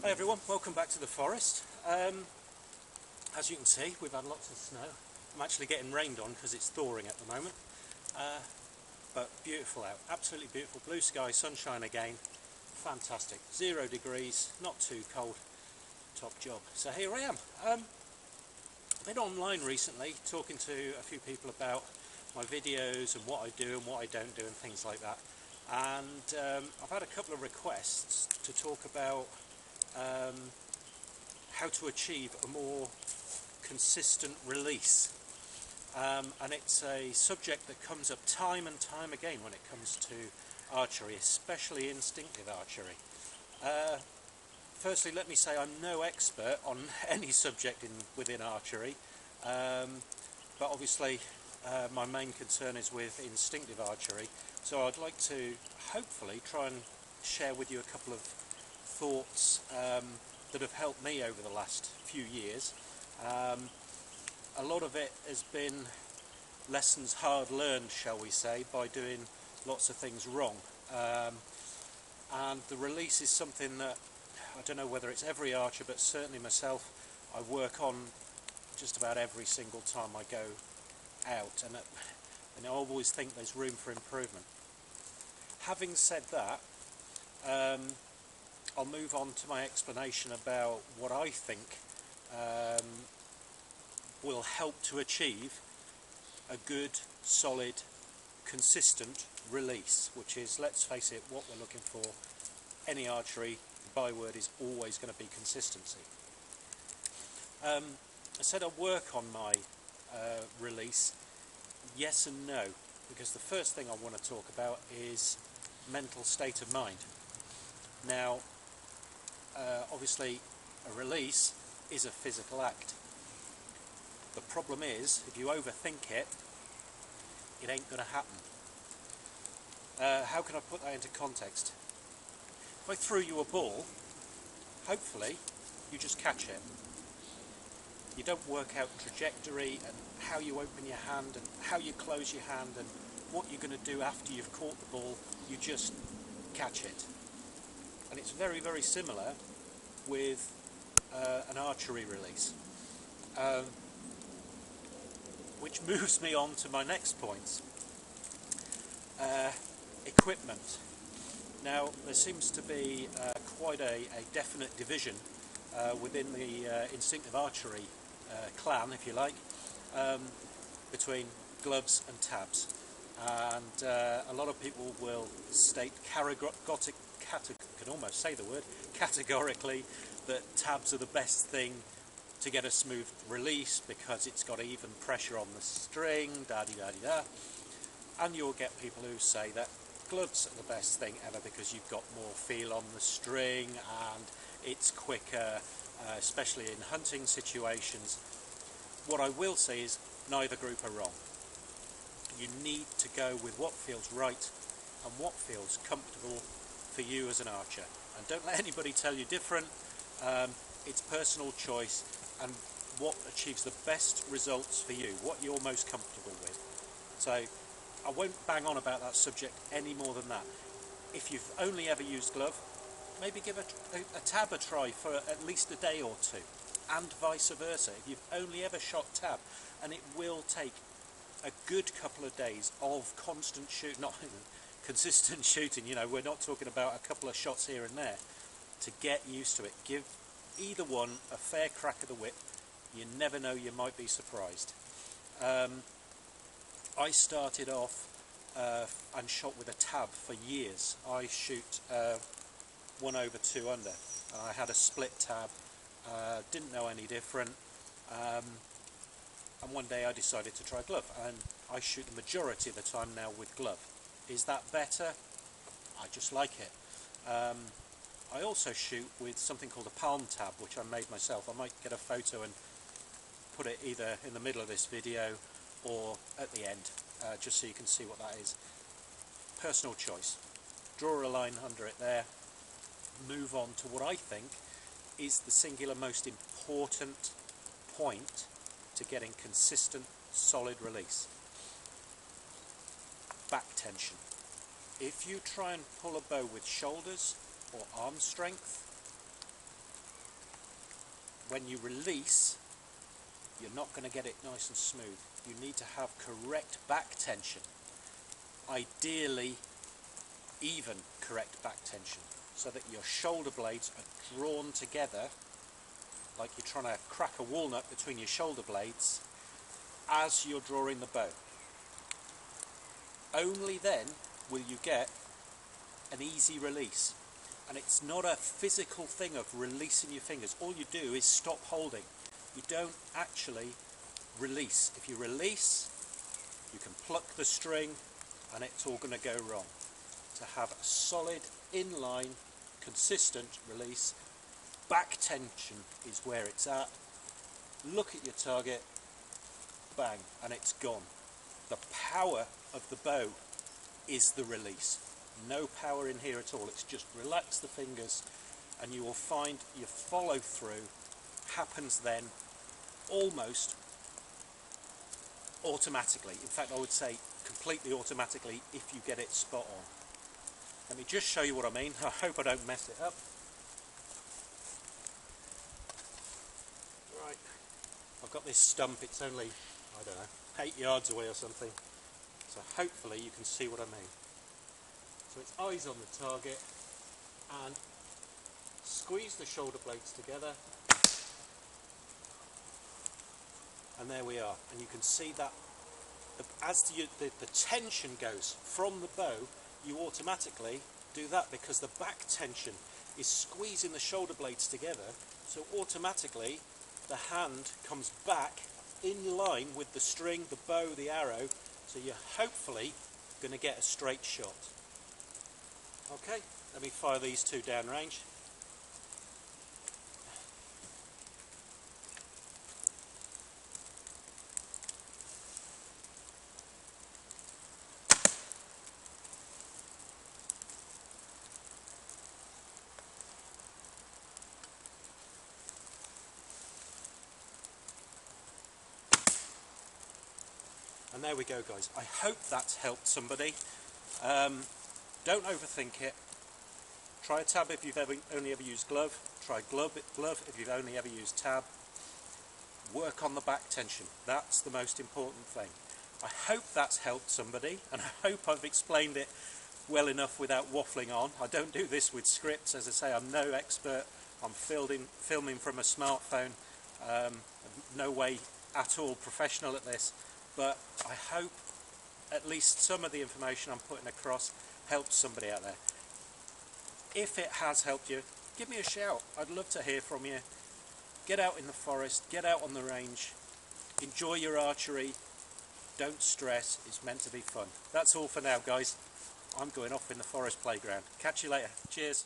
Hi everyone, welcome back to the forest. As you can see, we've had lots of snow. I'm actually getting rained on because it's thawing at the moment. But beautiful out, absolutely beautiful. Blue sky, sunshine again, fantastic. 0 degrees, not too cold, top job. So here I am. I've been online recently talking to a few people about my videos and what I do and what I don't do and things like that. And I've had a couple of requests to talk about how to achieve a more consistent release, and it's a subject that comes up time and time again when it comes to archery, especially instinctive archery. Firstly, let me say I'm no expert on any subject within archery, but obviously my main concern is with instinctive archery, so I'd like to hopefully try and share with you a couple of thoughts that have helped me over the last few years. A lot of it has been lessons hard learned, shall we say, by doing lots of things wrong. And the release is something that, I don't know whether it's every archer, but certainly myself, I work on just about every single time I go out, and I always think there's room for improvement. Having said that, I'll move on to my explanation about what I think will help to achieve a good, solid, consistent release, which is, let's face it, what we're looking for. Any archery, the byword is always going to be consistency. I said I'll work on my release. Yes and no, because the first thing I want to talk about is mental state of mind. Now, obviously a release is a physical act. The problem is, if you overthink it, it ain't going to happen. How can I put that into context? If I threw you a ball, hopefully you just catch it. You don't work out trajectory and how you open your hand and how you close your hand and what you're going to do after you've caught the ball. You just catch it. And it's very, very similar with an archery release, which moves me on to my next point. Equipment. Now, there seems to be quite a definite division within the instinctive archery clan, if you like, between gloves and tabs. And a lot of people will state categorically that tabs are the best thing to get a smooth release because it's got even pressure on the string, da-di-da-di-da. And you'll get people who say that gloves are the best thing ever because you've got more feel on the string and it's quicker, especially in hunting situations. What I will say is neither group are wrong. You need to go with what feels right and what feels comfortable for you as an archer. And don't let anybody tell you different. It's personal choice and what achieves the best results for you, what you're most comfortable with. So I won't bang on about that subject any more than that. If you've only ever used glove, maybe give a tab a try for at least a day or two, and vice versa. If you've only ever shot tab, and it will take a good couple of days of constant shoot, not consistent shooting, you know, we're not talking about a couple of shots here and there, to get used to it. Give either one a fair crack of the whip. You never know, you might be surprised. I started off and shot with a tab for years. I shoot 1 over 2 under. I had a split tab, didn't know any different, and one day I decided to try glove, and I shoot the majority of the time now with glove. Is that better? I just like it. I also shoot with something called a palm tab, which I made myself. I might get a photo and put it either in the middle of this video or at the end, just so you can see what that is. Personal choice. Draw a line under it there. Move on to what I think is the singular most important point to getting consistent, solid release. Back tension. If you try and pull a bow with shoulders or arm strength, when you release, you're not going to get it nice and smooth. You need to have correct back tension, ideally even correct back tension, so that your shoulder blades are drawn together like you're trying to crack a walnut between your shoulder blades as you're drawing the bow. Only then will you get an easy release. And it's not a physical thing of releasing your fingers. All you do is stop holding. You don't actually release. If you release, you can pluck the string and it's all going to go wrong. To have a solid, inline, consistent release, back tension is where it's at. Look at your target, bang, and it's gone. The power of the bow is the release. No power in here at all. It's just relax the fingers and you will find your follow through happens then almost automatically. In fact, I would say completely automatically if you get it spot on. Let me just show you what I mean. I hope I don't mess it up. Right, I've got this stump. It's only, I don't know, 8 yards away or something. So hopefully you can see what I mean. So it's eyes on the target and squeeze the shoulder blades together, and there we are. And you can see that as the tension goes from the bow, you automatically do that because the back tension is squeezing the shoulder blades together, so automatically the hand comes back in line with the string, the bow, the arrow, so you're hopefully going to get a straight shot. Okay, let me fire these two downrange. And there we go, guys. I hope that's helped somebody. Don't overthink it. Try a tab if you've only ever used glove. Try glove if you've only ever used tab. Work on the back tension. That's the most important thing. I hope that's helped somebody, and I hope I've explained it well enough without waffling on. I don't do this with scripts. As I say, I'm no expert. I'm filming from a smartphone. No way at all professional at this. But I hope at least some of the information I'm putting across helps somebody out there. If it has helped you, give me a shout. I'd love to hear from you. Get out in the forest, get out on the range, enjoy your archery, don't stress, it's meant to be fun. That's all for now, guys. I'm going off in the forest playground. Catch you later. Cheers.